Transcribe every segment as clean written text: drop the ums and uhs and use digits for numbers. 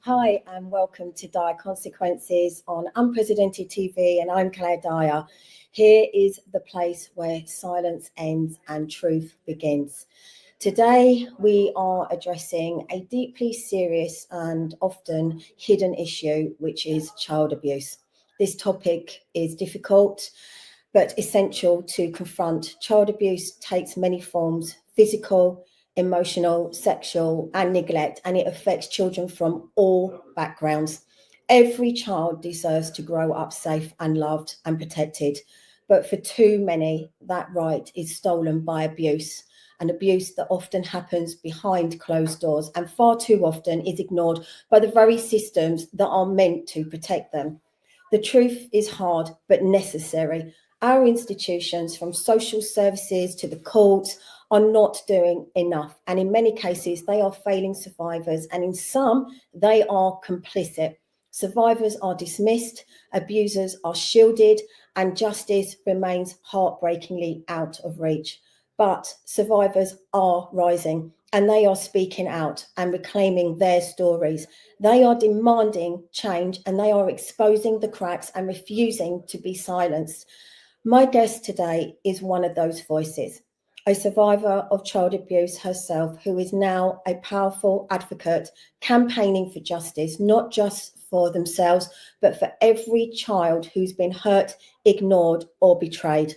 Hi, and welcome to Dyer Consequences on Unprecedented TV, and I'm Claire Dyer. Here is the place where silence ends and truth begins. Today, we are addressing a deeply serious and often hidden issue, which is child abuse. This topic is difficult but essential to confront. Child abuse takes many forms: physical, emotional, sexual, and neglect, and it affects children from all backgrounds. Every child deserves to grow up safe and loved and protected, but for too many, that right is stolen by abuse. An abuse that often happens behind closed doors and far too often is ignored by the very systems that are meant to protect them. The truth is hard but necessary. Our institutions, from social services to the courts, are not doing enough. And in many cases, they are failing survivors. And in some, they are complicit. Survivors are dismissed, abusers are shielded, and justice remains heartbreakingly out of reach. But survivors are rising, and they are speaking out and reclaiming their stories. They are demanding change, and they are exposing the cracks and refusing to be silenced. My guest today is one of those voices, a survivor of child abuse herself, who is now a powerful advocate campaigning for justice, not just for themselves, but for every child who's been hurt, ignored, or betrayed.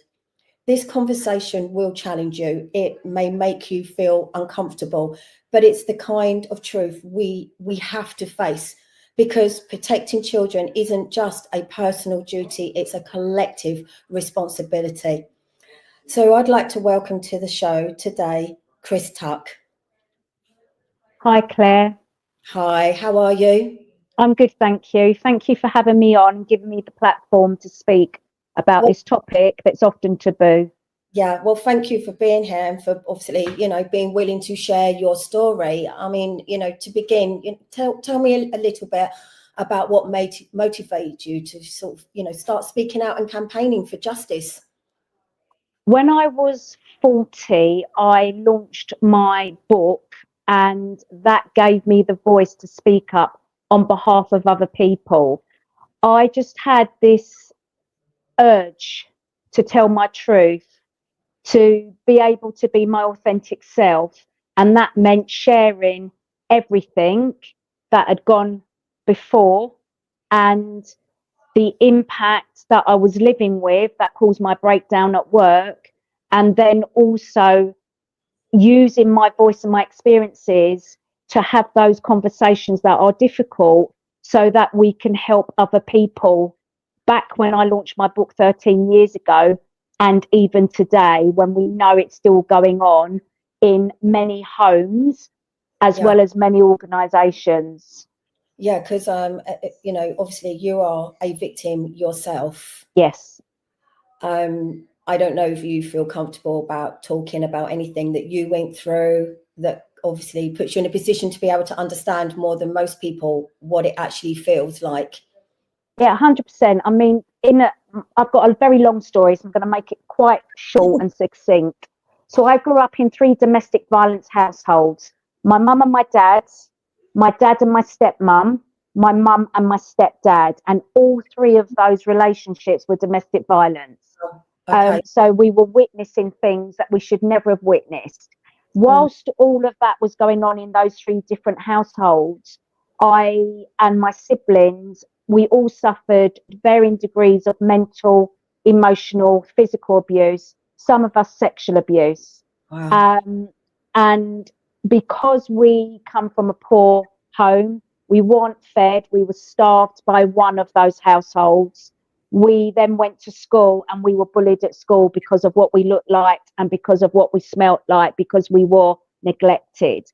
This conversation will challenge you. It may make you feel uncomfortable, but it's the kind of truth we have to face, because protecting children isn't just a personal duty, it's a collective responsibility. So I'd like to welcome to the show today, Chris Tuck. Hi, Claire. Hi, how are you? I'm good, thank you. Thank you for having me on and giving me the platform to speak about Well, this topic that's often taboo. yeah, well, thank you for being here and for obviously, being willing to share your story. I mean, to begin, tell me a little bit about what motivated you to sort of, start speaking out and campaigning for justice. When I was 40, I launched my book, and that gave me the voice to speak up on behalf of other people. I just had this urge to tell my truth, to be able to be my authentic self. And that meant sharing everything that had gone before and the impact that I was living with that caused my breakdown at work. And then also using my voice and my experiences to have those conversations that are difficult so that we can help other people. Back when I launched my book 13 years ago, and even today, when we know it's still going on in many homes as Yeah, well as many organisations. yeah, because obviously you are a victim yourself. Yes. I don't know if you feel comfortable about talking about anything that you went through that obviously puts you in a position to be able to understand more than most people what it actually feels like. Yeah, 100%. I mean, I've got a very long story, so I'm going to make it quite short and succinct. So I grew up in three domestic violence households: my mum and my dad and my stepmum, my mum and my stepdad, and all three of those relationships were domestic violence. Okay. So we were witnessing things that we should never have witnessed. Mm. Whilst all of that was going on in those three different households, I and my siblings, we all suffered varying degrees of mental, emotional, physical abuse, some of us sexual abuse. Wow. And because we come from a poor home, we weren't fed, we were starved by one of those households. We then went to school and we were bullied at school because of what we looked like and because of what we smelt like, because we were neglected.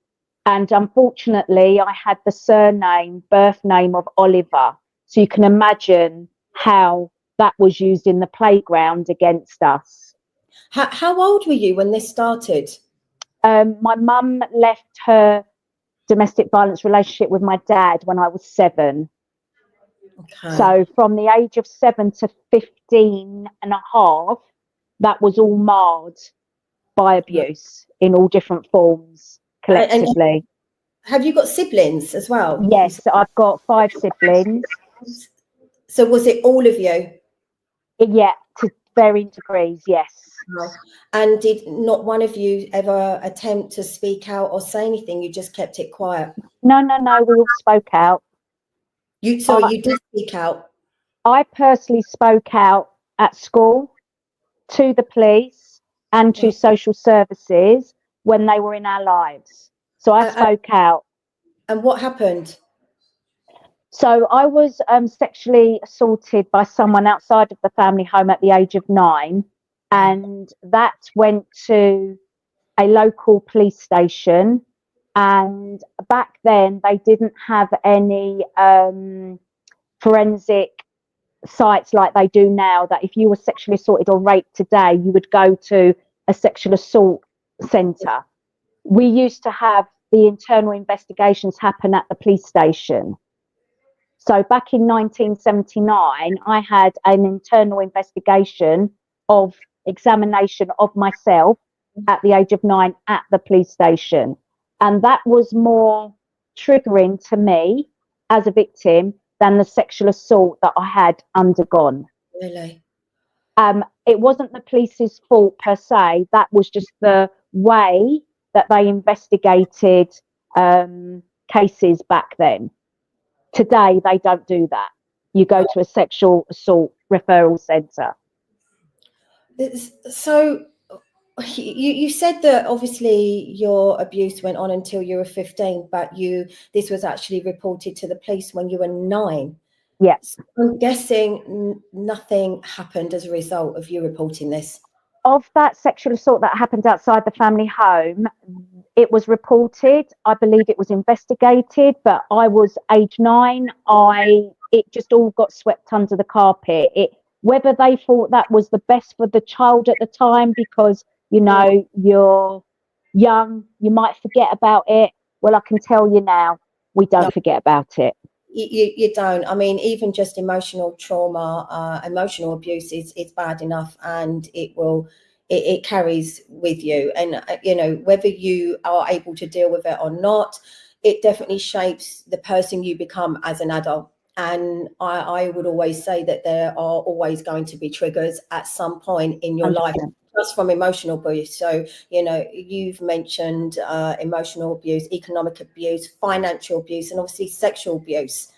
And unfortunately, I had the birth name of Oliver. So you can imagine how that was used in the playground against us. How old were you when this started? My mum left her domestic violence relationship with my dad when I was 7. Okay. So from the age of 7 to 15 and a half, that was all marred by abuse in all different forms And collectively. have you got siblings as well? Yes, I've got 5 siblings. So was it all of you? Yeah, to varying degrees, yes. No. And did not one of you ever attempt to speak out or say anything? You just kept it quiet. No, we all spoke out. So you did speak out. I personally spoke out at school, to the police, and to social services when they were in our lives. So I spoke out. And what happened? So I was sexually assaulted by someone outside of the family home at the age of 9, and that went to a local police station. And back then, they didn't have any forensic sites like they do now, that if you were sexually assaulted or raped today, you would go to a sexual assault centre. We used to have the internal investigations happen at the police station. So back in 1979, I had an internal investigation of examination of myself at the age of 9 at the police station. And that was more triggering to me as a victim than the sexual assault that I had undergone. Really? It wasn't the police's fault per se. That was just the way that they investigated cases back then. Today, they don't do that. You go to a sexual assault referral centre. So you said that obviously your abuse went on until you were 15, but this was actually reported to the police when you were 9. Yes. So I'm guessing nothing happened as a result of you reporting this. Of that sexual assault that happened outside the family home, it was reported. I believe it was investigated, but I was age 9. It just all got swept under the carpet. Whether they thought that was the best for the child at the time, because you're young, you might forget about it. Well, I can tell you now, we don't forget about it. You don't. I mean, even just emotional trauma, emotional abuse is bad enough, and it carries with you. And whether you are able to deal with it or not, it definitely shapes the person you become as an adult. And I would always say that there are always going to be triggers at some point in your 100%. life, just from emotional abuse. So, you've mentioned emotional abuse, economic abuse, financial abuse, and obviously sexual abuse.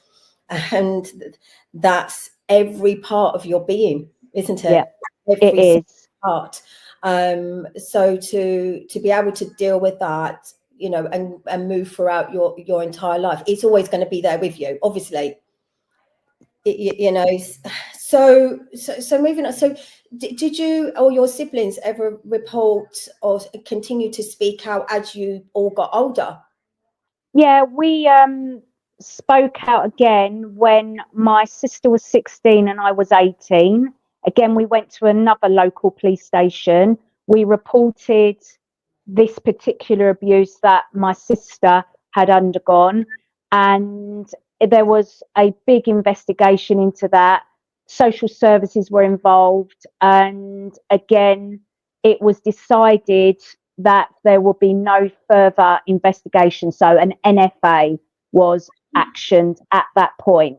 And that's every part of your being, isn't it? Yeah, every it is. Part. So to be able to deal with that, and move throughout your entire life, it's always going to be there with you, obviously. So moving on. So did you or your siblings ever report or continue to speak out as you all got older? Yeah, we spoke out again when my sister was 16 and I was 18. Again, we went to another local police station. We reported this particular abuse that my sister had undergone, and there was a big investigation into that. Social services were involved, and again, it was decided that there will be no further investigation. So an NFA was actioned at that point.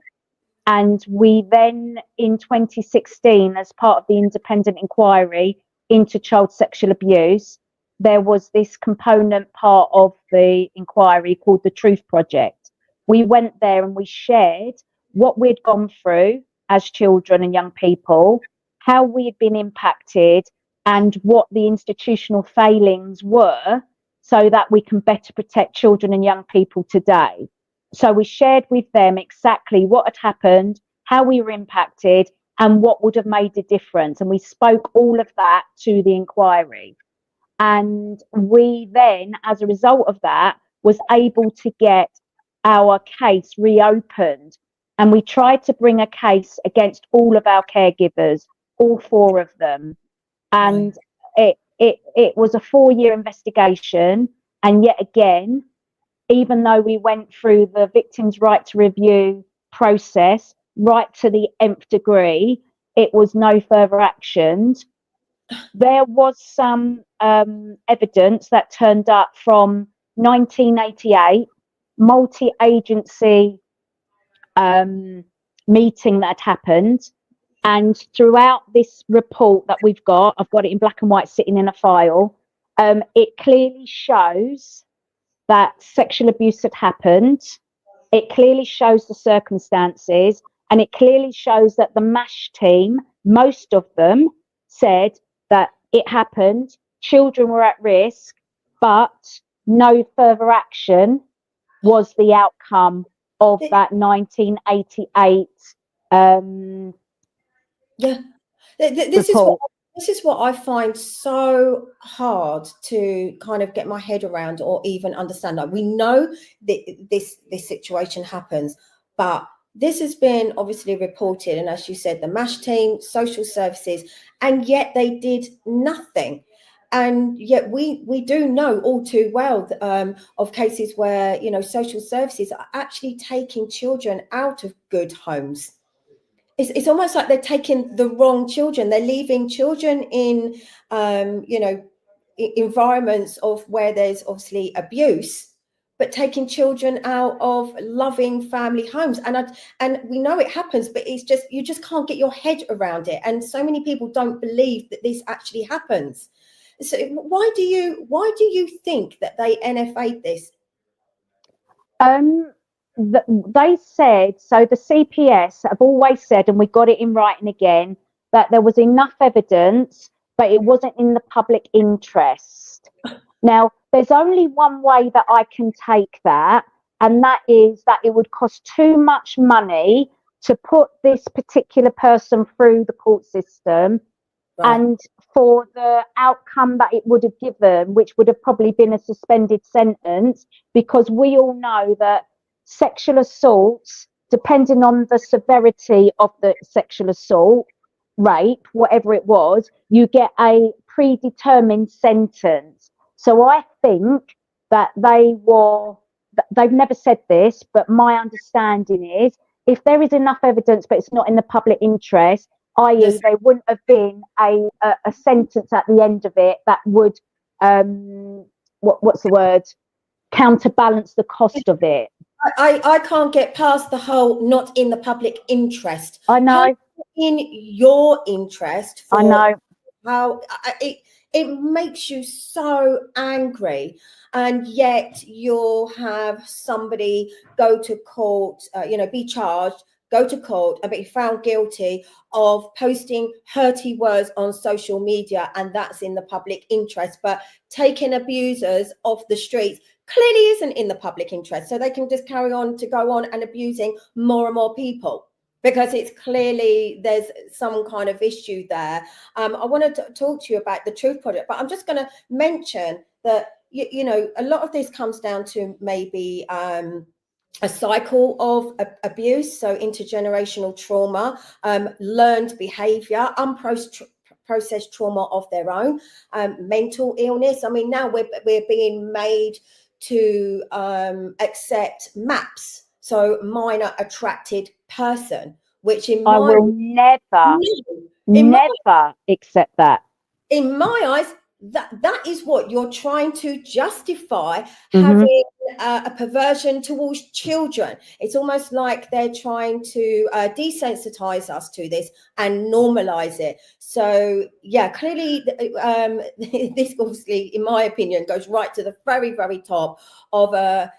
And we then, in 2016, as part of the independent inquiry into child sexual abuse, there was this component part of the inquiry called the Truth Project. We went there and we shared what we'd gone through as children and young people, how we had been impacted, and what the institutional failings were, so that we can better protect children and young people today. So we shared with them exactly what had happened, how we were impacted, and what would have made a difference. And we spoke all of that to the inquiry. And we then, as a result of that, was able to get our case reopened. And we tried to bring a case against all of our caregivers, all 4 of them. And it was a 4-year investigation. And yet again, even though we went through the victim's right to review process right to the nth degree, it was no further actioned. There was some evidence that turned up from 1988 multi-agency meeting that had happened. And throughout this report that we've got, I've got it in black and white sitting in a file, it clearly shows that sexual abuse had happened. It clearly shows the circumstances, and it clearly shows that the MASH team, most of them, said that it happened, children were at risk, but no further action was the outcome of that 1988 Yeah, this report. is what I find so hard to kind of get my head around or even understand. Like, we know that this situation happens, but this has been obviously reported, and as you said, the MASH team, social services, and yet they did nothing. And yet we do know all too well of cases where, you know, social services are actually taking children out of good homes. It's almost like they're taking the wrong children. They're leaving children in, you know, environments of where there's obviously abuse, but taking children out of loving family homes. And we know it happens, but it's just, you just can't get your head around it. And so many people don't believe that this actually happens. So why do you think that they NFA'd this? They said, so the CPS have always said, and we got it in writing again, that there was enough evidence, but it wasn't in the public interest. Now, there's only one way that I can take that, and that is that it would cost too much money to put this particular person through the court system. Right. And for the outcome that it would have given, which would have probably been a suspended sentence, because we all know that sexual assaults, depending on the severity of the sexual assault, rape, whatever it was, you get a predetermined sentence. So I think that they've never said this, but my understanding is if there is enough evidence, but it's not in the public interest, i.e. there wouldn't have been a sentence at the end of it that would, what's the word, counterbalance the cost of it. I can't get past the whole not in the public interest. I know. How in your interest for I know. how it makes you so angry, and yet you'll have somebody go to court, you know, be charged, go to court and be found guilty of posting hurty words on social media, and that's in the public interest. But taking abusers off the streets clearly isn't in the public interest, so they can just carry on to go on and abusing more and more people, because it's clearly there's some kind of issue there. I want to talk to you about the Truth Project, but I'm just going to mention that you know, a lot of this comes down to maybe a cycle of abuse, so intergenerational trauma, learned behavior, unprocessed trauma of their own, mental illness. I mean, now we're being made to accept MAPS, so minor attracted person, which I will never accept that. In my eyes, that is what you're trying to justify, having a perversion towards children. It's almost like they're trying to desensitize us to this and normalize it. So yeah, clearly this obviously, in my opinion, goes right to the very, very top of a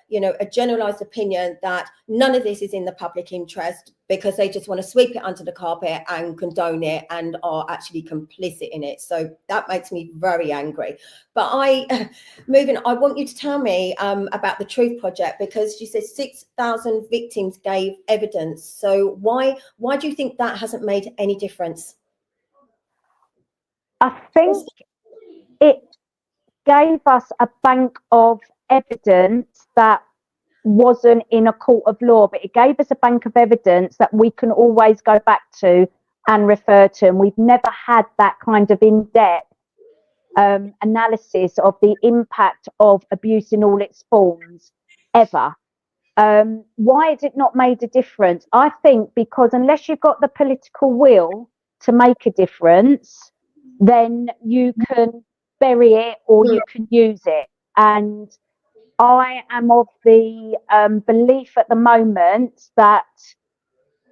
generalized opinion that none of this is in the public interest, because they just want to sweep it under the carpet and condone it and are actually complicit in it. So that makes me very angry. But I want you to tell me about the Truth Project, because you said 6,000 victims gave evidence. So why do you think that hasn't made any difference? I think it gave us a bank of evidence that wasn't in a court of law, but it gave us a bank of evidence that we can always go back to and refer to. And we've never had that kind of in-depth analysis of the impact of abuse in all its forms ever. Why has it not made a difference? I think because unless you've got the political will to make a difference, then you can bury it or you can use it. And I am of the belief at the moment that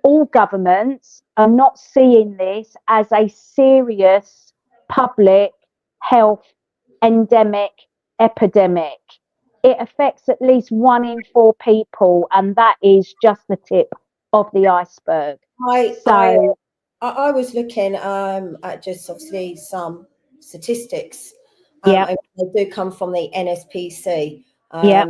all governments are not seeing this as a serious public health endemic epidemic. It affects at least 1 in 4 people, and that is just the tip of the iceberg. I I So, I was looking at just obviously some statistics, yeah, and they do come from the NSPC, yeah,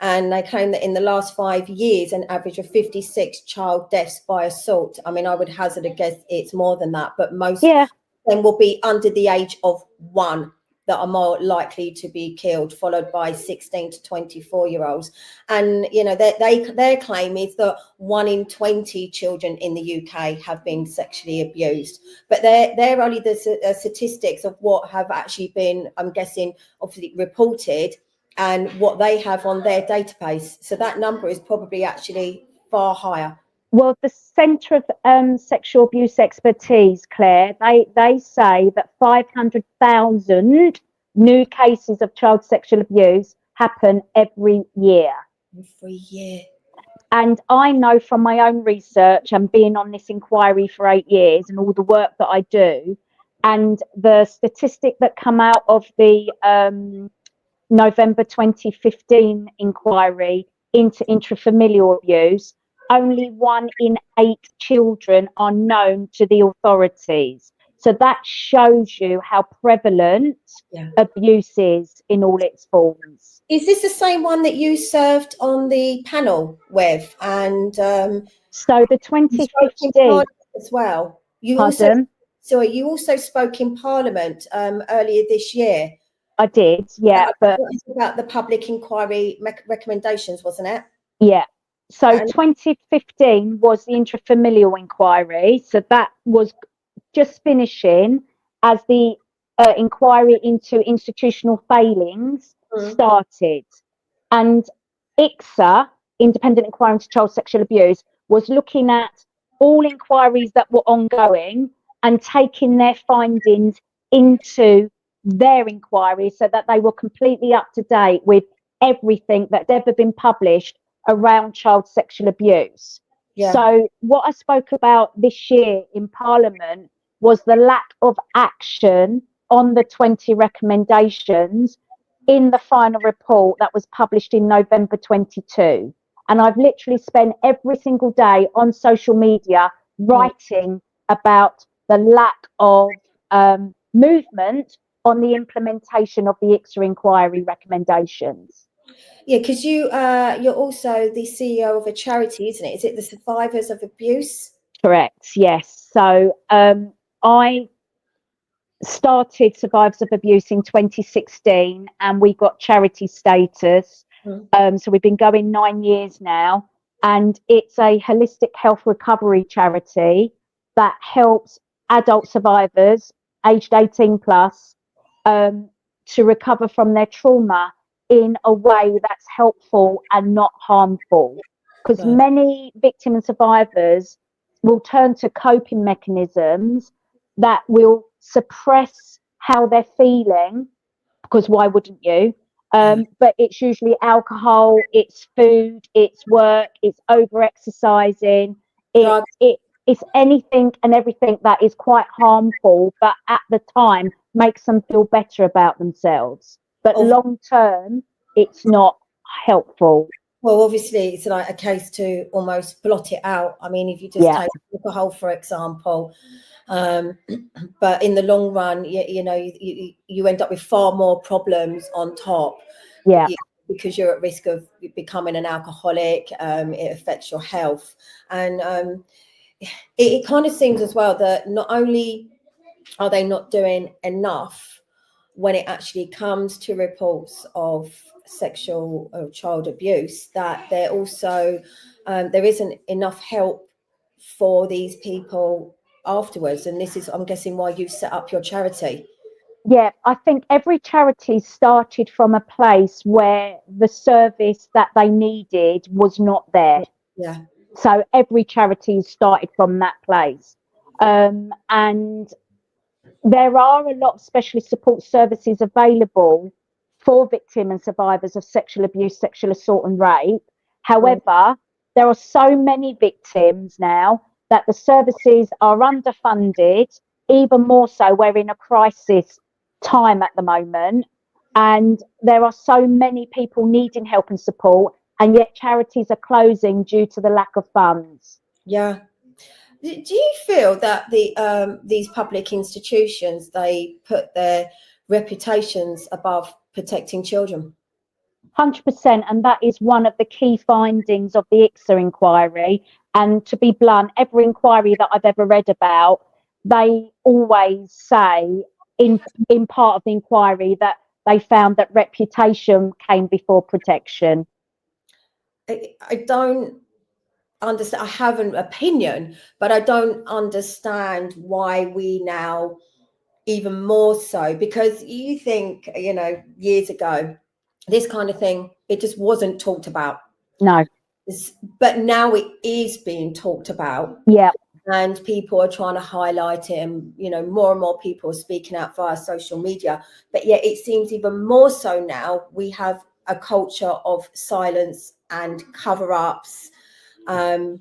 and they claim that in the last 5 years, an average of 56 child deaths by assault. I mean, I would hazard a guess it's more than that, but most yeah. of them will be under the age of 1 that are more likely to be killed, followed by 16 to 24-year-olds. And you know, their claim is that 1 in 20 children in the UK have been sexually abused, but they're only the statistics of what have actually been, I'm guessing, obviously reported, and what they have on their database. So that number is probably actually far higher. Well, the Centre of Sexual Abuse Expertise, Claire, they say that 500,000 new cases of child sexual abuse happen every year. Every year. And I know from my own research and being on this inquiry for 8 years and all the work that I do, and the statistic that come out of the November 2015 inquiry into intrafamilial abuse, only 1 in 8 children are known to the authorities. So that shows you how prevalent Yeah. abuse is in all its forms. Is this the same one that you served on the panel with? And So the you spoke in 2015, Parliament as well. You also, pardon, sorry, you also spoke in Parliament earlier this year I did, yeah, about, but about the public inquiry recommendations, wasn't it? yeah. So And 2015 was the intrafamilial inquiry. So that was just finishing as the inquiry into institutional failings mm, started. And ICSA, Independent Inquiry into Child Sexual Abuse, was looking at all inquiries that were ongoing and taking their findings into their inquiry so that they were completely up to date with everything that's ever been published around child sexual abuse. yeah, So, what I spoke about this year in Parliament was the lack of action on the 20 recommendations in the final report that was published in November 22. And I've literally spent every single day on social media mm, writing about the lack of movement on the implementation of the ICSA inquiry recommendations. yeah, because you're also the CEO of a charity, isn't it? Is it the Survivors of Abuse? Correct, yes. So I started Survivors of Abuse in 2016 and we got charity status. Mm, So we've been going 9 years now, and it's a holistic health recovery charity that helps adult survivors aged 18 plus to recover from their trauma in a way that's helpful and not harmful. Because right. many victims and survivors will turn to coping mechanisms that will suppress how they're feeling, because why wouldn't you? Yeah. But it's usually alcohol, it's food, it's work, it's over exercising, Drugs. it's anything and everything that is quite harmful, but at the time makes them feel better about themselves. But long term, it's not helpful. Well, obviously, it's like a case to almost blot it out. I mean, if you just Yeah, take alcohol, for example, um, but in the long run, you end up with far more problems on top, yeah, because you're at risk of becoming an alcoholic. It affects your health, and it kind of seems as well that not only are they not doing enough when it actually comes to reports of sexual or child abuse, that they're also there isn't enough help for these people afterwards. And this is, I'm guessing, why you set up your charity. yeah. I think every charity started from a place where the service that they needed was not there. Yeah, So every charity started from that place. And there are a lot of specialist support services available for victims and survivors of sexual abuse, sexual assault and rape. However, there are so many victims now that the services are underfunded, even more so we're in a crisis time at the moment. And there are so many people needing help and support, and yet charities are closing due to the lack of funds. Yeah. Do you feel that these public institutions, they put their reputations above protecting children? 100%, and that is one of the key findings of the ICSA inquiry. And to be blunt, every inquiry that I've ever read about, they always say in part of the inquiry that they found that reputation came before protection. I don't understand. I have an opinion, but I don't understand why we now even more so, because you think, years ago, this kind of thing, it just wasn't talked about. No. But now it is being talked about. Yeah. And people are trying to highlight it, and more and more people are speaking out via social media. But yet it seems even more so now we have a culture of silence and cover-ups, that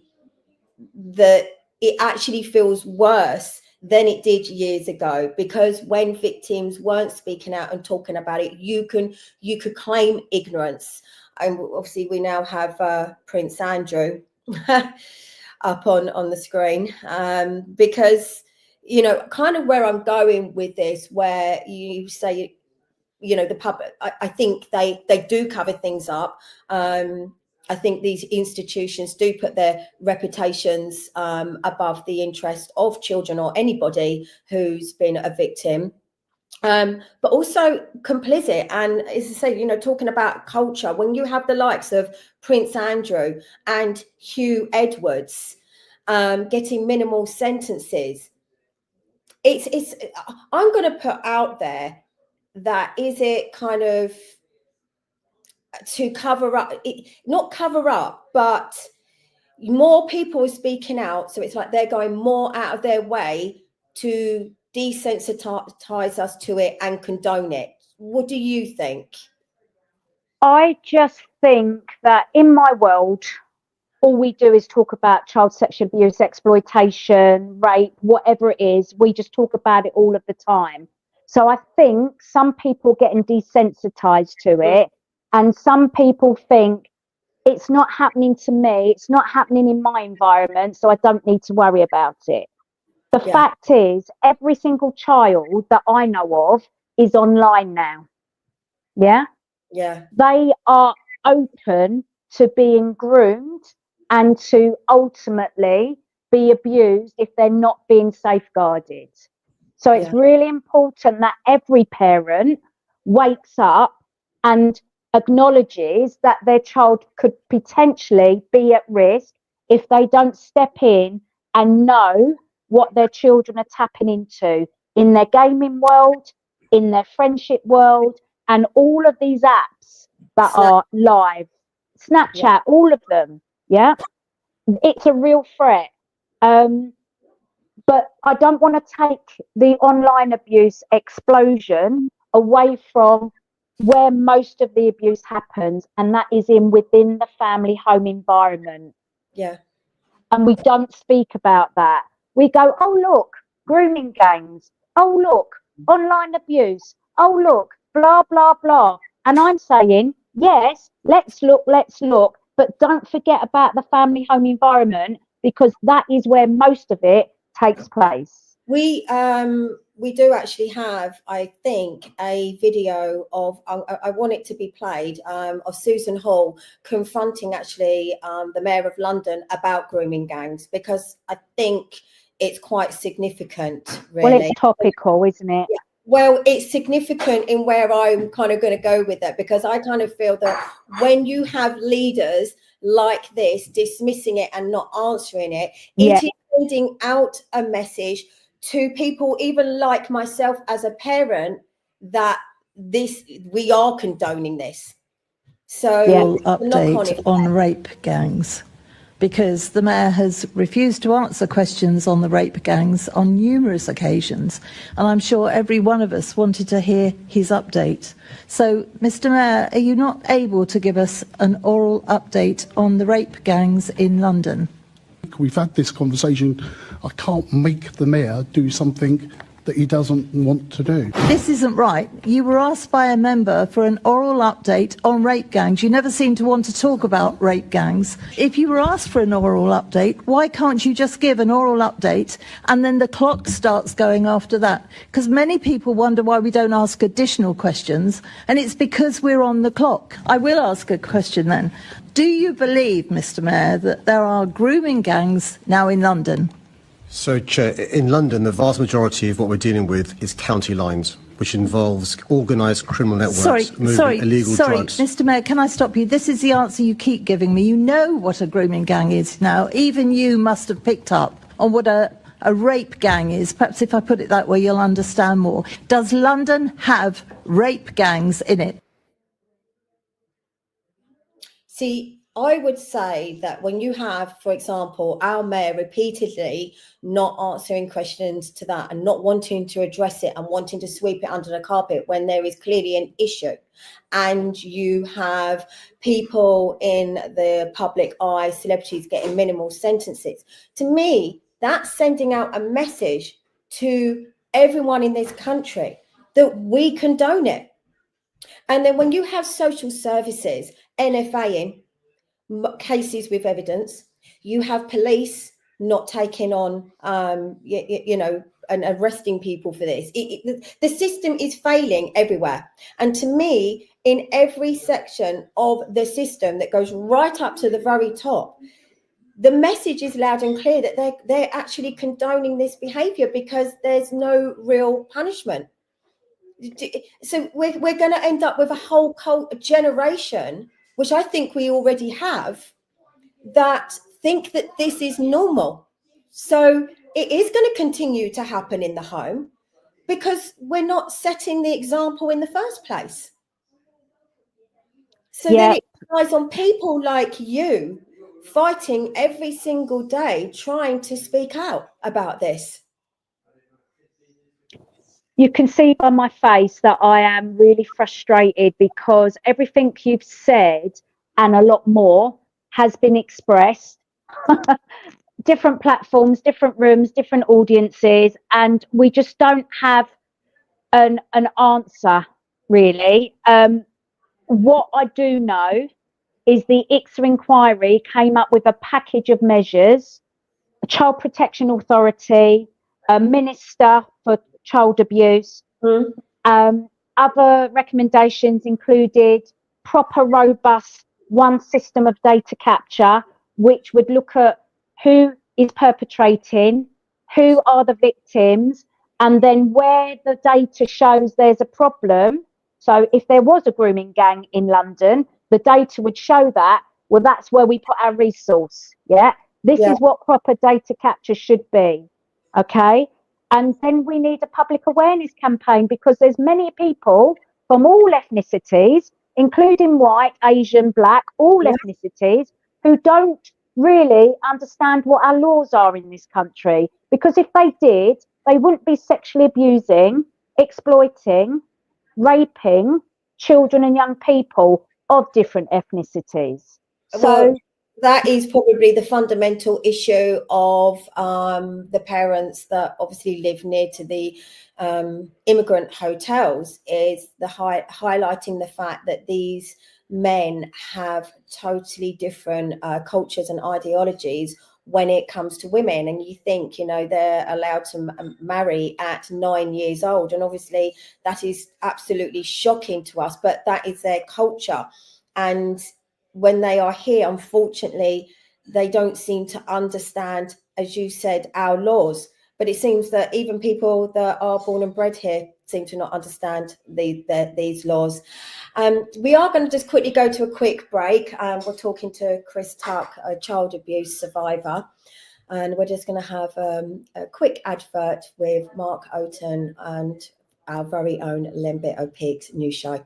it actually feels worse than it did years ago, because when victims weren't speaking out and talking about it, you could claim ignorance. And obviously we now have Prince Andrew up on the screen, because kind of where I'm going with this, where you say the public, I think they do cover things up. I think these institutions do put their reputations above the interest of children or anybody who's been a victim, but also complicit. And as I say, talking about culture, when you have the likes of Prince Andrew and Hugh Edwards getting minimal sentences, it's I'm going to put out there that, is it kind of to cover up, not cover up, but more people are speaking out, so it's like they're going more out of their way to desensitize us to it and condone it. What do you think? I just think that in my world, all we do is talk about child sexual abuse, exploitation, rape, whatever it is. We just talk about it all of the time. So I think some people are getting desensitized to it, and some people think it's not happening to me, it's not happening in my environment, so I don't need to worry about it. The fact is, every single child that I know of is online now. Yeah? Yeah. They are open to being groomed and to ultimately be abused if they're not being safeguarded. So it's really important that every parent wakes up and acknowledges that their child could potentially be at risk if they don't step in and know what their children are tapping into in their gaming world, in their friendship world, and all of these apps that are live, Snapchat, all of them. Yeah, it's a real threat. But I don't want to take the online abuse explosion away from where most of the abuse happens, and that is within the family home environment. Yeah. And we don't speak about that. We go, oh, look, grooming gangs. Oh, look, online abuse. Oh, look, blah, blah, blah. And I'm saying, yes, let's look, but don't forget about the family home environment, because that is where most of it takes place. We do actually have, I think, a video of, I want it to be played, of Susan Hall confronting actually the Mayor of London about grooming gangs, because I think it's quite significant, really. Well, it's topical, isn't it? Yeah. Well, it's significant in where I'm kind of going to go with it, because I kind of feel that when you have leaders like this dismissing it and not answering it, it is sending out a message to people, even like myself as a parent, that we are condoning this. So update on rape gangs. because the Mayor has refused to answer questions on the rape gangs on numerous occasions. And I'm sure every one of us wanted to hear his update. So, Mr. Mayor, are you not able to give us an oral update on the rape gangs in London? We've had this conversation. I can't make the Mayor do something that he doesn't want to do. This isn't right. You were asked by a member for an oral update on rape gangs. You never seem to want to talk about rape gangs. If you were asked for an oral update, why can't you just give an oral update and then the clock starts going after that? Because many people wonder why we don't ask additional questions, and it's because we're on the clock. I will ask a question then. Do you believe, Mr. Mayor, that there are grooming gangs now in London? So, Chair, in London, the vast majority of what we're dealing with is county lines, which involves organised criminal networks moving illegal drugs. Mr. Mayor, can I stop you? This is the answer you keep giving me. You know what a grooming gang is now. Even you must have picked up on what a rape gang is. Perhaps if I put it that way, you'll understand more. Does London have rape gangs in it? See, I would say that when you have, for example, our mayor repeatedly not answering questions to that and not wanting to address it and wanting to sweep it under the carpet when there is clearly an issue, and you have people in the public eye, celebrities getting minimal sentences, to me, that's sending out a message to everyone in this country that we condone it. And then when you have social services NFAing cases with evidence, you have police not taking on, and arresting people for this. The system is failing everywhere. And to me, in every section of the system that goes right up to the very top, the message is loud and clear that they're actually condoning this behavior because there's no real punishment. So we're going to end up with a whole generation, which I think we already have, that think that this is normal. So it is going to continue to happen in the home because we're not setting the example in the first place. So then it relies on people like you fighting every single day, trying to speak out about this. You can see by my face that I am really frustrated because everything you've said and a lot more has been expressed. Different platforms, different rooms, different audiences, and we just don't have an answer, really. What I do know is the ICSA inquiry came up with a package of measures, a Child Protection Authority, a Minister for Child Abuse. Other recommendations included proper, robust, one system of data capture, which would look at who is perpetrating, who are the victims, and then where the data shows there's a problem. So if there was a grooming gang in London, the data would show that, well, that's where we put our resource. This is what proper data capture should be. Okay. And then we need a public awareness campaign because there's many people from all ethnicities, including white, Asian, black, all ethnicities, who don't really understand what our laws are in this country. Because if they did, they wouldn't be sexually abusing, exploiting, raping children and young people of different ethnicities. So that is probably the fundamental issue of the parents that obviously live near to the immigrant hotels, is the highlighting the fact that these men have totally different cultures and ideologies when it comes to women. And you think, they're allowed to marry at 9 years old. And obviously that is absolutely shocking to us, but that is their culture. And when they are here, unfortunately, they don't seem to understand, as you said, our laws. But it seems that even people that are born and bred here seem to not understand these laws. We are going to just quickly go to a quick break. We're talking to Chris Tuck, a child abuse survivor. And we're just going to have a quick advert with Mark Oaten and our very own Lembit O'Peak's new show.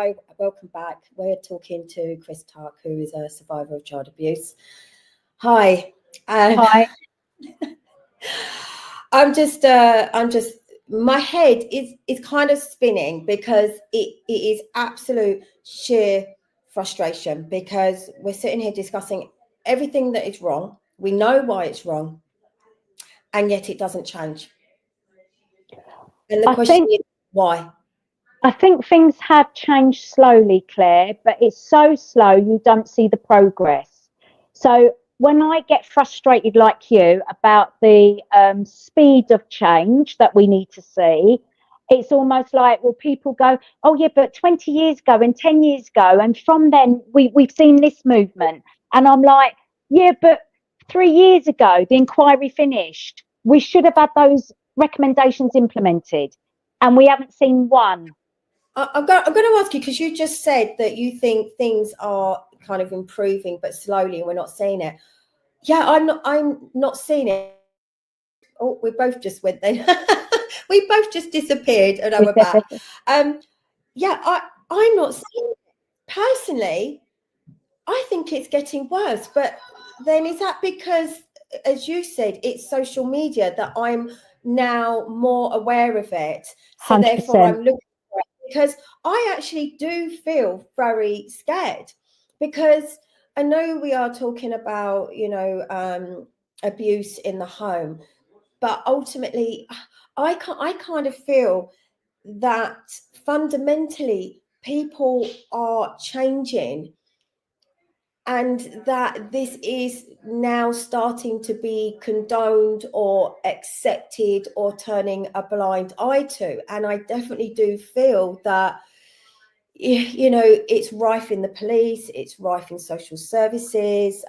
Hi, welcome back. We're talking to Chris Tuck, who is a survivor of child abuse. Hi. Hi. I'm just, my head is kind of spinning because it is absolute sheer frustration, because we're sitting here discussing everything that is wrong. We know why it's wrong, and yet it doesn't change. And the question is, why? I think things have changed slowly, Claire, but it's so slow you don't see the progress. So when I get frustrated like you about the speed of change that we need to see, it's almost like, well, people go, oh, yeah, but 20 years ago and 10 years ago, and from then we've seen this movement. And I'm like, yeah, but 3 years ago, the inquiry finished. We should have had those recommendations implemented, and we haven't seen one. I'm going to ask you, because you just said that you think things are kind of improving, but slowly, and we're not seeing it. Yeah, I'm not seeing it. Oh, we both just went then. We both just disappeared, and we're back. Yeah, I'm not seeing it. Personally, I think it's getting worse. But then is that because, as you said, it's social media that I'm now more aware of it? So 100%. therefore I'm looking for it, because I actually do feel very scared, because I know we are talking about, abuse in the home, but ultimately I kind of feel that fundamentally people are changing, and that this is now starting to be condoned or accepted or turning a blind eye to. And I definitely do feel that, it's rife in the police, it's rife in social services,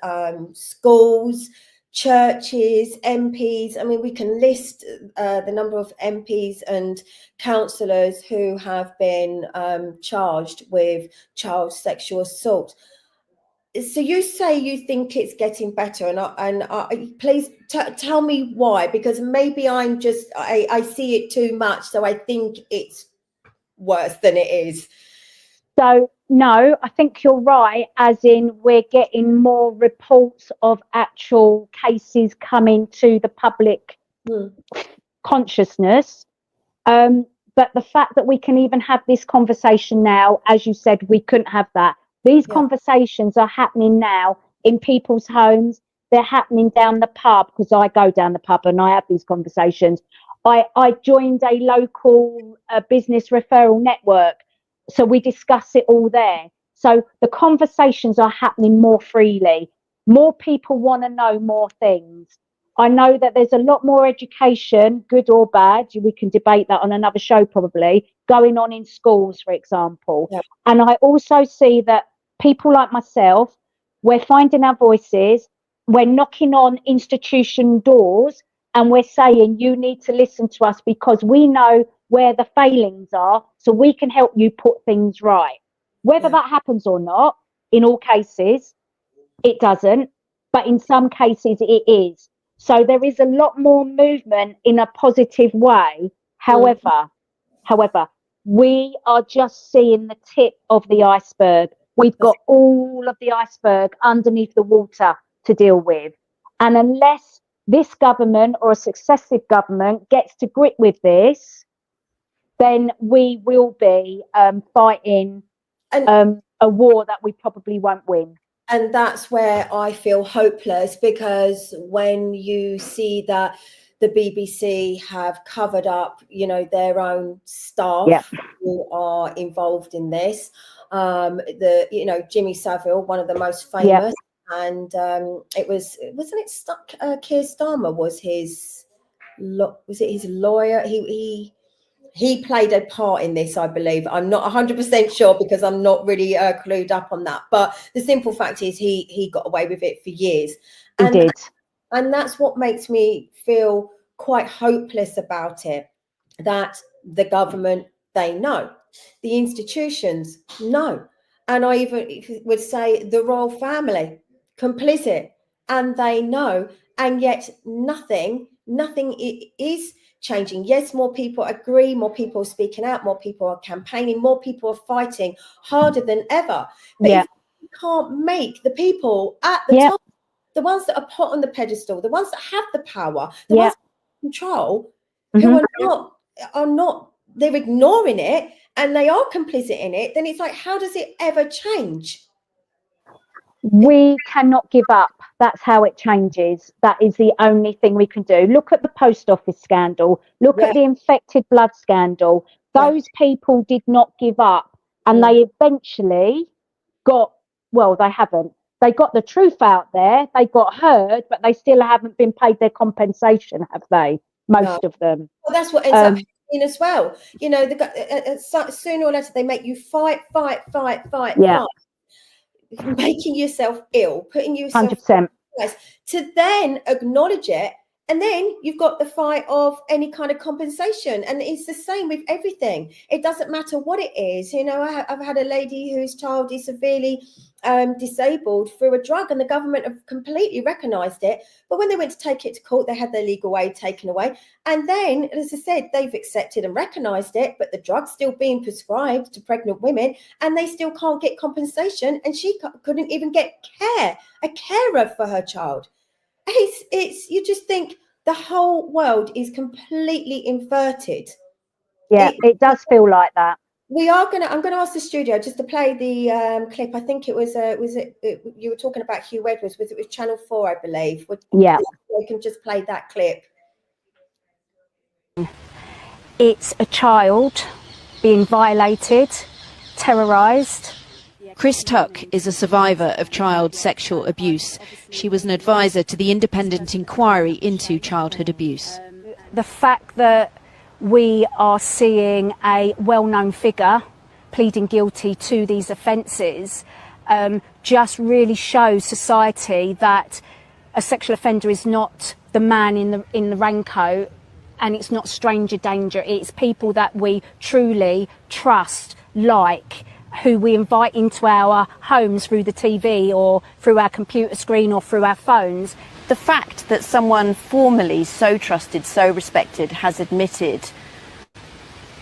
schools, churches, MPs. I mean, we can list the number of MPs and councillors who have been charged with child sexual assault. So you say you think it's getting better, and please tell me why, because maybe I see it too much, so I think it's worse than it is. So no, I think you're right, as in we're getting more reports of actual cases coming to the public consciousness. But the fact that we can even have this conversation now, as you said, we couldn't have that. These conversations are happening now in people's homes. They're happening down the pub, because I go down the pub and I have these conversations. I joined a local business referral network, so we discuss it all there. So the conversations are happening more freely. More people want to know more things. I know that there's a lot more education, good or bad, we can debate that on another show probably, going on in schools, for example. Yeah. And I also see that people like myself, we're finding our voices, we're knocking on institution doors, and we're saying, you need to listen to us because we know where the failings are, so we can help you put things right. Whether that happens or not, in all cases, it doesn't, but in some cases it is. So there is a lot more movement in a positive way. However, we are just seeing the tip of the iceberg. We've got all of the iceberg underneath the water to deal with. And unless this government or a successive government gets to grip with this, then we will be fighting a war that we probably won't win. And that's where I feel hopeless, because when you see that the BBC have covered up, their own staff who are involved in this, Jimmy Savile, one of the most famous, and wasn't it Keir Starmer was his lawyer? He played a part in this, I believe. I'm not 100% sure, because I'm not really clued up on that. But the simple fact is he got away with it for years. He did. And that's what makes me feel quite hopeless about it, that the government, they know. The institutions know. And I even would say the royal family, complicit, and they know. And yet nothing nothing is changing. Yes, more people agree, more people are speaking out, more people are campaigning, more people are fighting harder than ever. But if you can't make the people at the top, the ones that are put on the pedestal, the ones that have the power, the ones that control, who are not, they're ignoring it and they are complicit in it, then it's like, how does it ever change? We cannot give up. That's how it changes. That is the only thing we can do. Look at the post office scandal. Look at the infected blood scandal. Those people did not give up, and they eventually got, well, they haven't. They got the truth out there. They got heard, but they still haven't been paid their compensation, have they? Most of them. Well, that's what ends up happening as well. You know, sooner or later they make you fight, making yourself ill, putting yourself 100%. to then acknowledge it. And then you've got the fight of any kind of compensation. And it's the same with everything. It doesn't matter what it is. You know, I've had a lady whose child is severely disabled through a drug, and the government have completely recognised it. But when they went to take it to court, they had their legal aid taken away. And then, as I said, they've accepted and recognised it, but the drug's still being prescribed to pregnant women, and they still can't get compensation. And she couldn't even get a carer for her child. It's you just think the whole world is completely inverted. Yeah, it does feel like that. I'm gonna ask the studio just to play the clip. I think it was you were talking about Hugh Edwards. Was it with Channel 4, I believe? Yeah. We can just play that clip. It's a child being violated, terrorised. Chris Tuck is a survivor of child sexual abuse. She was an advisor to the independent inquiry into childhood abuse. The fact that we are seeing a well-known figure pleading guilty to these offences just really shows society that a sexual offender is not the man in the raincoat, and it's not stranger danger. It's people that we truly trust, like, who we invite into our homes through the TV or through our computer screen or through our phones. The fact that someone formerly so trusted, so respected, has admitted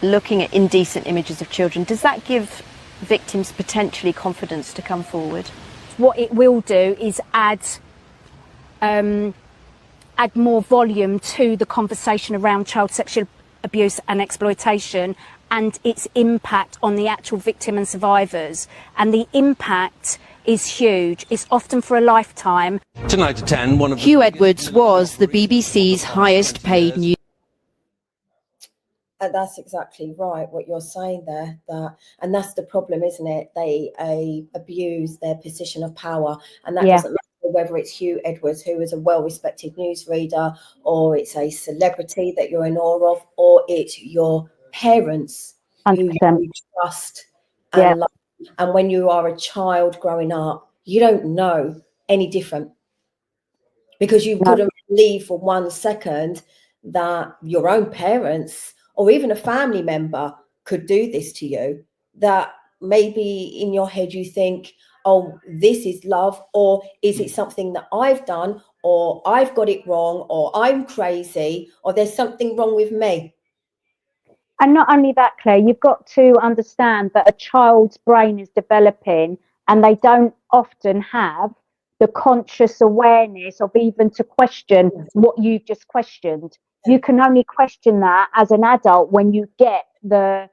looking at indecent images of children, does that give victims potentially confidence to come forward? What it will do is add more volume to the conversation around child sexual abuse and exploitation, and its impact on the actual victim and survivors. And the impact is huge. It's often for a lifetime. Tonight at 10, Hugh Edwards was the BBC's highest paid news. And that's exactly right, what you're saying there. And that's the problem, isn't it? They abuse their position of power. And that doesn't matter whether it's Hugh Edwards, who is a well-respected newsreader, or it's a celebrity that you're in awe of, or it's your parents 100%. who you trust and love. And when you are a child growing up, you don't know any different, because you couldn't believe for 1 second that your own parents or even a family member could do this to you. That maybe in your head you think, oh, this is love, or is it something that I've done, or I've got it wrong, or I'm crazy, or there's something wrong with me. And not only that, Claire, you've got to understand that a child's brain is developing, and they don't often have the conscious awareness of even to question what you've just questioned. You can only question that as an adult when you get the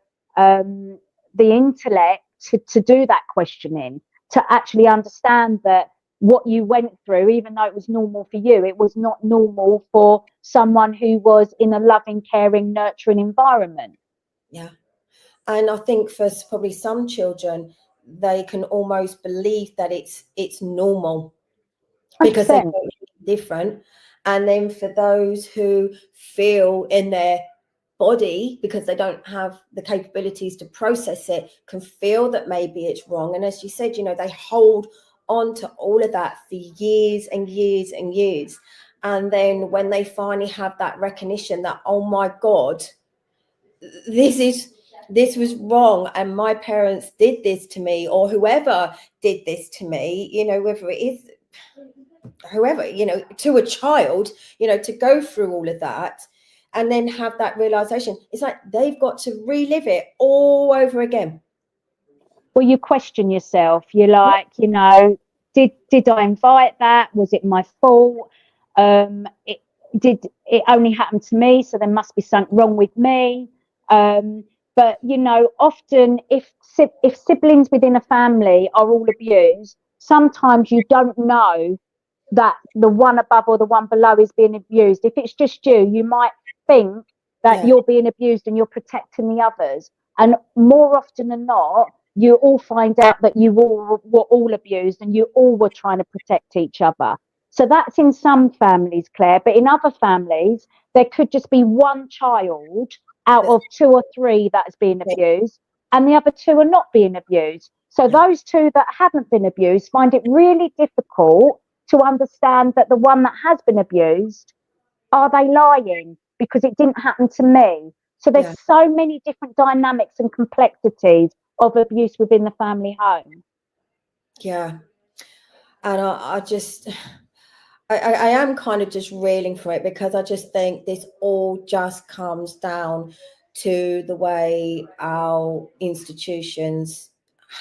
intellect to do that questioning, to actually understand that what you went through, even though it was normal for you, it was not normal for someone who was in a loving, caring, nurturing environment. Yeah. And I think for probably some children, they can almost believe that it's normal because they're different. And then for those who feel in their body, because they don't have the capabilities to process it, can feel that maybe it's wrong. And as you said, you know, they hold on to all of that for years and years and years. And then when they finally have that recognition that, oh my God, this was wrong, and my parents did this to me, or whoever did this to me, you know, whether it is whoever, to a child, to go through all of that and then have that realization. It's like they've got to relive it all over again. Well, you question yourself. You're like, did I invite that? Was it my fault? Did it only happen to me? So there must be something wrong with me. But often if siblings within a family are all abused, sometimes you don't know that the one above or the one below is being abused. If it's just you, you might think that you're being abused and you're protecting the others. And more often than not, you all find out that you all were all abused and you all were trying to protect each other. So that's in some families, Claire, but in other families, there could just be one child out of 2 or 3 that's being abused, and the other 2 are not being abused. So those 2 that haven't been abused find it really difficult to understand that the one that has been abused, are they lying? Because it didn't happen to me. So there's so many different dynamics and complexities of abuse within the family home. Yeah. And I am kind of just reeling for it, because I just think this all just comes down to the way our institutions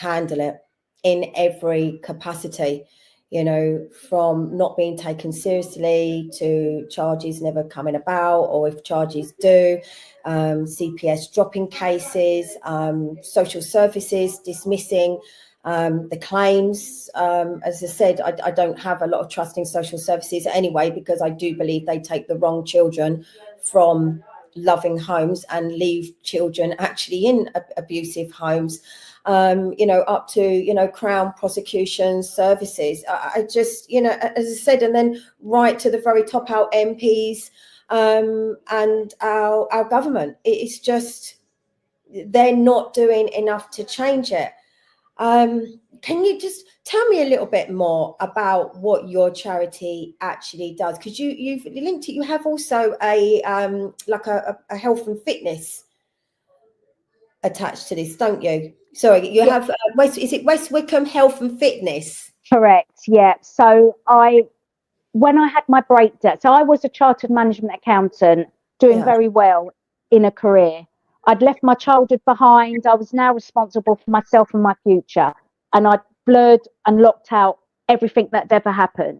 handle it in every capacity, from not being taken seriously to charges never coming about, or if charges do, CPS dropping cases, social services dismissing the claims. As I said, I don't have a lot of trust in social services anyway, because I do believe they take the wrong children from loving homes and leave children actually in abusive homes, up to, Crown prosecution services. I just, as I said, and then right to the very top, our MPs and our government. It's just, they're not doing enough to change it. Can you just tell me a little bit more about what your charity actually does? Because you've linked it. You have also a health and fitness attached to this, don't you? Sorry, you have is it West Wickham Health and Fitness? Correct. Yeah. So when I had my breakdown, so I was a chartered management accountant doing very well in a career. I'd left my childhood behind. I was now responsible for myself and my future. And I'd blurred and locked out everything that ever happened.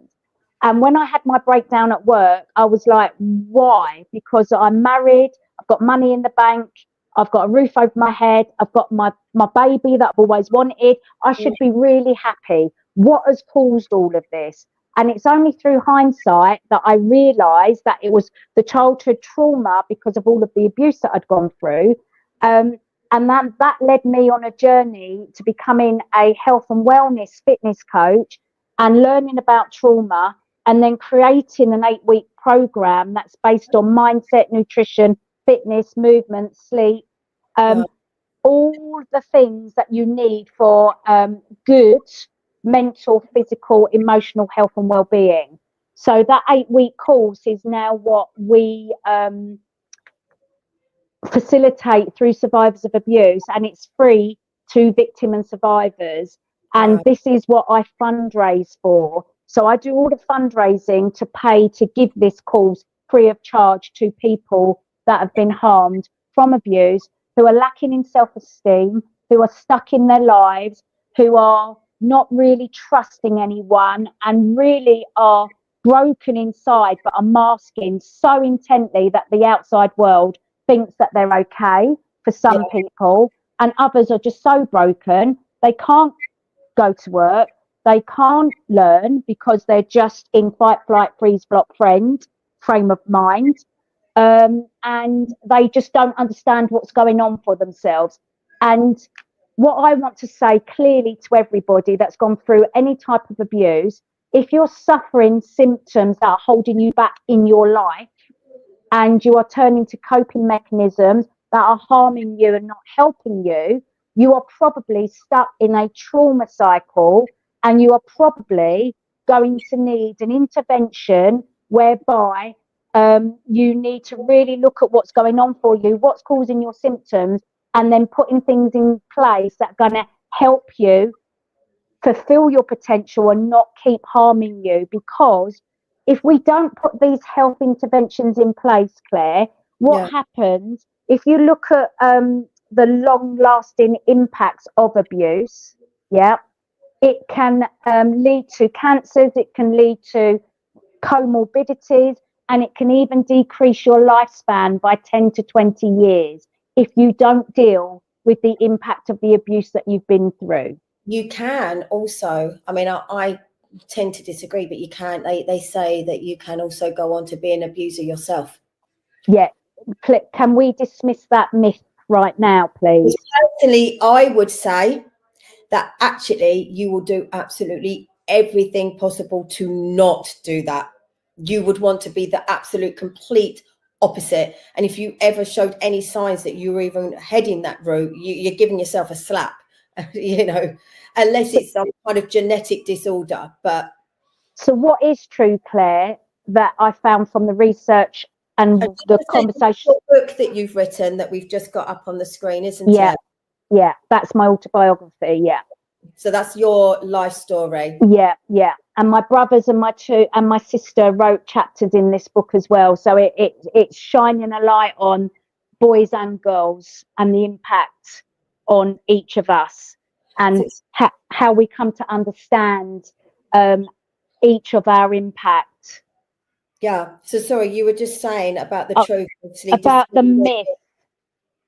And when I had my breakdown at work, I was like, why? Because I'm married, I've got money in the bank, I've got a roof over my head, I've got my baby that I've always wanted. I should be really happy. What has caused all of this? And it's only through hindsight that I realised that it was the childhood trauma because of all of the abuse that I'd gone through. And that led me on a journey to becoming a health and wellness fitness coach and learning about trauma, and then creating an 8-week program that's based on mindset, nutrition, fitness, movement, sleep, all the things that you need for good mental, physical, emotional health and well-being. So that 8-week course is now what we facilitate through survivors of abuse, and it's free to victim and survivors. And this is what I fundraise for. So I do all the fundraising to pay to give this course free of charge to people that have been harmed from abuse, who are lacking in self-esteem, who are stuck in their lives, who are not really trusting anyone, and really are broken inside but are masking so intently that the outside world thinks that they're okay for some people, and others are just so broken they can't go to work, they can't learn because they're just in fight, flight, freeze, block, frame of mind, and they just don't understand what's going on for themselves. And what I want to say clearly to everybody that's gone through any type of abuse, if you're suffering symptoms that are holding you back in your life, and you are turning to coping mechanisms that are harming you and not helping you, you are probably stuck in a trauma cycle, and you are probably going to need an intervention whereby you need to really look at what's going on for you, what's causing your symptoms, and then putting things in place that are going to help you fulfill your potential and not keep harming you. Because if we don't put these health interventions in place, Claire, what happens if you look at the long lasting impacts of abuse? It can lead to cancers, it can lead to comorbidities, and it can even decrease your lifespan by 10 to 20 years if you don't deal with the impact of the abuse that you've been through. You can also, I mean, I tend to disagree, but you can, they say that you can also go on to be an abuser yourself. Yeah. Can we dismiss that myth right now, please? Personally, I would say that actually you will do absolutely everything possible to not do that. You would want to be the absolute complete opposite. And if you ever showed any signs that you were even heading that route, you're giving yourself a slap, you know, unless it's some kind of genetic disorder. But so what is true, Claire, that I found from the research and the conversation? Book that you've written that we've just got up on the screen, isn't it? Yeah, that's my autobiography. Yeah. So that's your life story. Yeah. And my brothers and my sister wrote chapters in this book as well. So it's shining a light on boys and girls and the impact on each of us, and how we come to understand each of our impact. Yeah. So sorry, you were just saying about the truth. About the myth.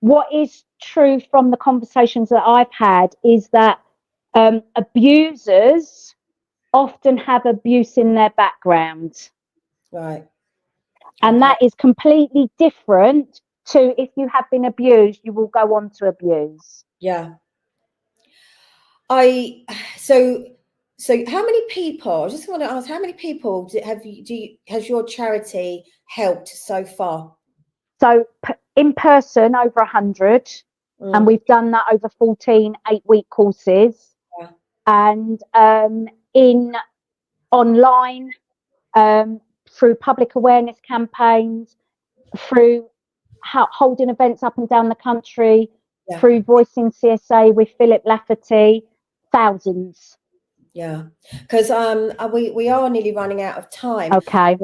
What is true from the conversations that I've had is that abusers often have abuse in their background. Right. And that is completely different to if you have been abused, you will go on to abuse. Yeah. So how many people, I just want to ask, how many people has your charity helped so far? So in person, over 100, and we've done that over 14 8-week courses. Yeah. And in online, through public awareness campaigns, through holding events up and down the country, through voicing CSA with Philip Lafferty, thousands. Yeah, because we are nearly running out of time. Okay.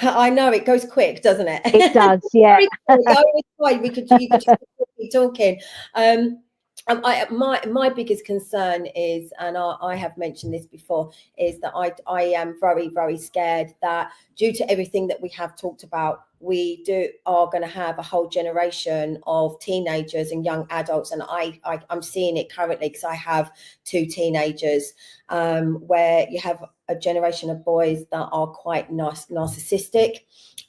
I know it goes quick, doesn't it? It does, yeah. You could just keep talking. My biggest concern is, and I have mentioned this before, is that I am very, very scared that due to everything that we have talked about, we are going to have a whole generation of teenagers and young adults, and I'm seeing it currently because I have 2 teenagers, where you have a generation of boys that are quite narcissistic,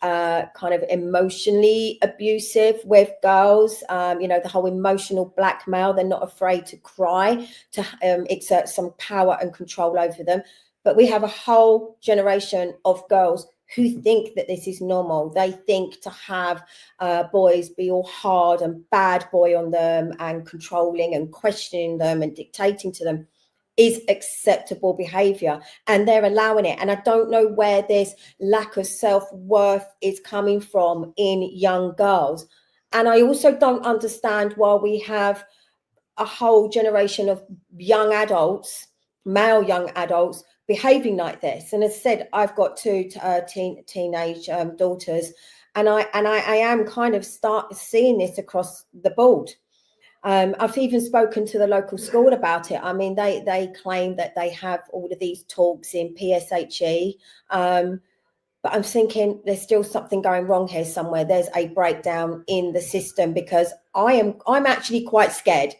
kind of emotionally abusive with girls, the whole emotional blackmail. They're not afraid to cry, to exert some power and control over them. But we have a whole generation of girls who think that this is normal. They think to have boys be all hard and bad boy on them and controlling and questioning them and dictating to them is acceptable behavior, and they're allowing it. And I don't know where this lack of self-worth is coming from in young girls. And I also don't understand why we have a whole generation of young adults, male young adults, behaving like this. And as I said, I've got 2 teenage daughters, and I am kind of seeing this across the board. I've even spoken to the local school about it. I mean, they claim that they have all of these talks in PSHE, but I'm thinking there's still something going wrong here somewhere. There's a breakdown in the system, because I'm actually quite scared,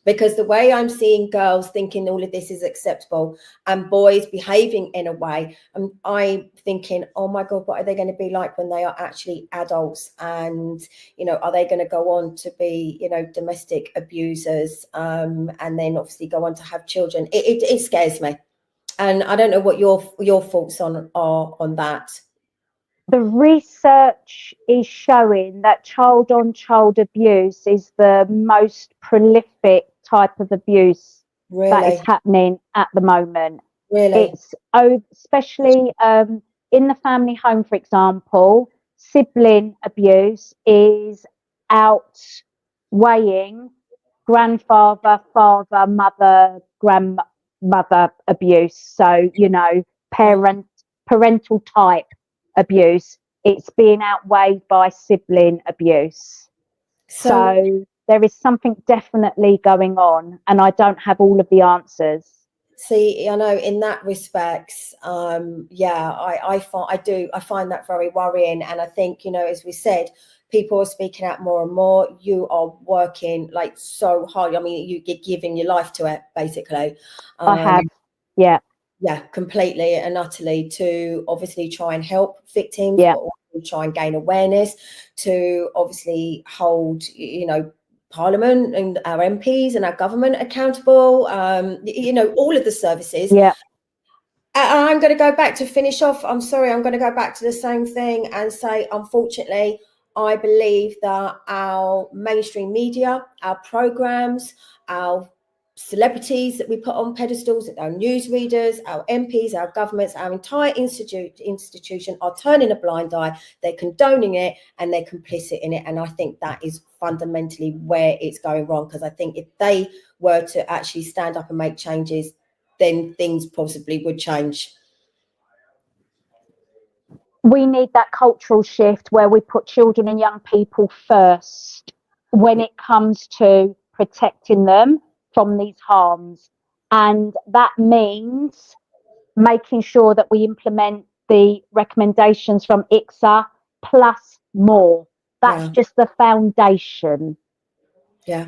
because the way I'm seeing girls thinking all of this is acceptable and boys behaving in a way, I'm thinking, oh my God, what are they going to be like when they are actually adults? And, are they going to go on to be, domestic abusers, and then obviously go on to have children? It scares me. And I don't know what your thoughts are on that. The research is showing that child-on-child abuse is the most prolific type of abuse that is happening at the moment. Really? It's especially in the family home, for example, sibling abuse is outweighing grandfather, father, mother, mother abuse. So, you know, parental type abuse. It's being outweighed by sibling abuse. So there is something definitely going on, and I don't have all of the answers. See, I know in that respects, I find that very worrying. And I think, you know, as we said, people are speaking out more and more. You are working like so hard. I mean, you're giving your life to it, basically. I have, yeah. Yeah, completely and utterly, to obviously try and help victims, Yeah. but also try and gain awareness, to obviously hold, you know, Parliament and our MPs and our government accountable, you know, all of the services. Yeah. I'm going to go back to finish off. I'm sorry, I'm going to go back to the same thing and say, unfortunately, I believe that our mainstream media, our programs, our celebrities that we put on pedestals, our newsreaders, our MPs, our governments, our entire institution are turning a blind eye. They're condoning it and they're complicit in it. And I think that is fundamentally where it's going wrong, because I think if they were to actually stand up and make changes, then things possibly would change. We need that cultural shift where we put children and young people first when it comes to protecting them from these harms. And that means making sure that we implement the recommendations from ICSA plus more. That's just the foundation. Yeah.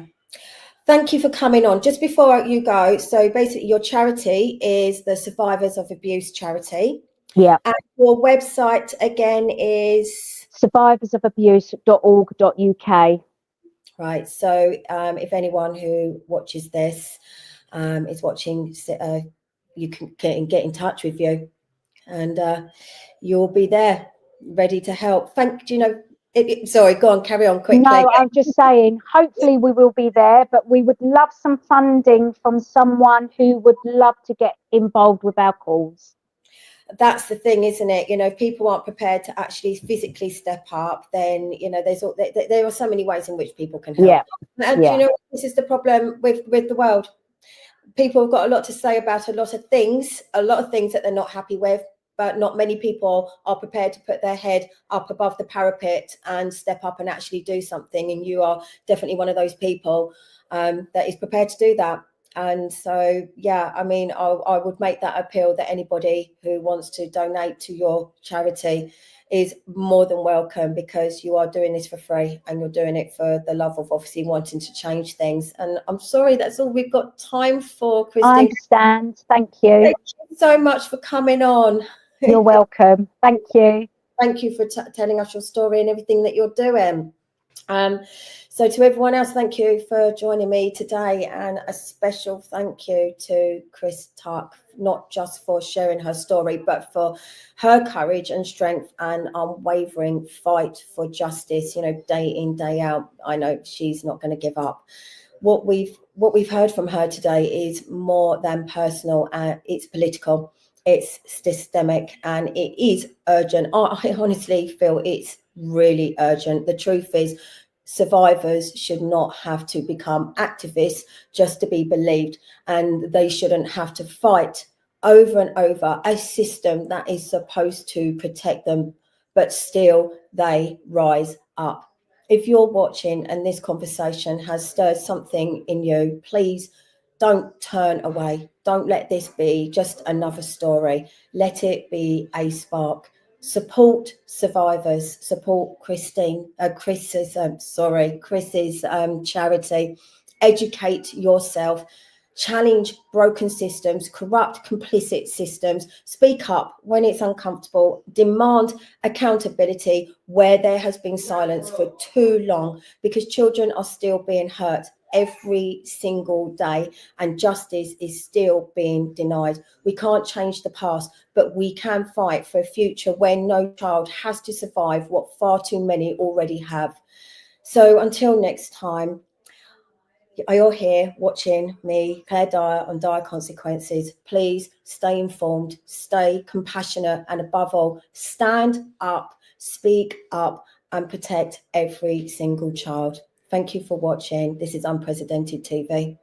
Thank you for coming on. Just before you go, so basically your charity is the Survivors of Abuse charity. Yeah. And your website again is survivorsofabuse.org.uk. Right. So if anyone who watches this is watching, you can get in touch with you, and you'll be there ready to help. Sorry, go on, carry on quickly. No, I'm just saying, hopefully we will be there, but we would love some funding from someone who would love to get involved with our cause. That's the thing, isn't it? You know, if people aren't prepared to actually physically step up, then, you know, there are so many ways in which people can help. Yeah. And you know, this is the problem with the world. People have got a lot to say about a lot of things that they're not happy with, but not many people are prepared to put their head up above the parapet and step up and actually do something. And you are definitely one of those people that is prepared to do that. And so, yeah, I mean, I would make that appeal that anybody who wants to donate to your charity is more than welcome, because you are doing this for free and you're doing it for the love of obviously wanting to change things. And I'm sorry, that's all we've got time for, Christine. I understand. Thank you. Thank you so much for coming on. You're welcome. Thank you. Thank you for telling us your story and everything that you're doing. So to everyone else, thank you for joining me today, and a special thank you to Chris Tuck, not just for sharing her story, but for her courage and strength and unwavering fight for justice, you know, day in, day out. I know she's not going to give up. What we've heard from her today is more than personal, it's political, it's systemic, and it is urgent. I honestly feel it's really urgent. The truth is, survivors should not have to become activists just to be believed, and they shouldn't have to fight over and over a system that is supposed to protect them, but still they rise up. If you're watching and this conversation has stirred something in you, please don't turn away. Don't let this be just another story. Let it be a spark. Support survivors, support Chris's charity, educate yourself, challenge broken systems, corrupt, complicit systems, speak up when it's uncomfortable, demand accountability where there has been silence for too long, because children are still being hurt every single day and justice is still being denied. We can't change the past, but we can fight for a future where no child has to survive what far too many already have. So until next time, you're here watching me, Claire Dyer, on Dyer Consequences. Please stay informed, stay compassionate, and above all, stand up, speak up, and protect every single child. Thank you for watching. This is Unprecedented TV.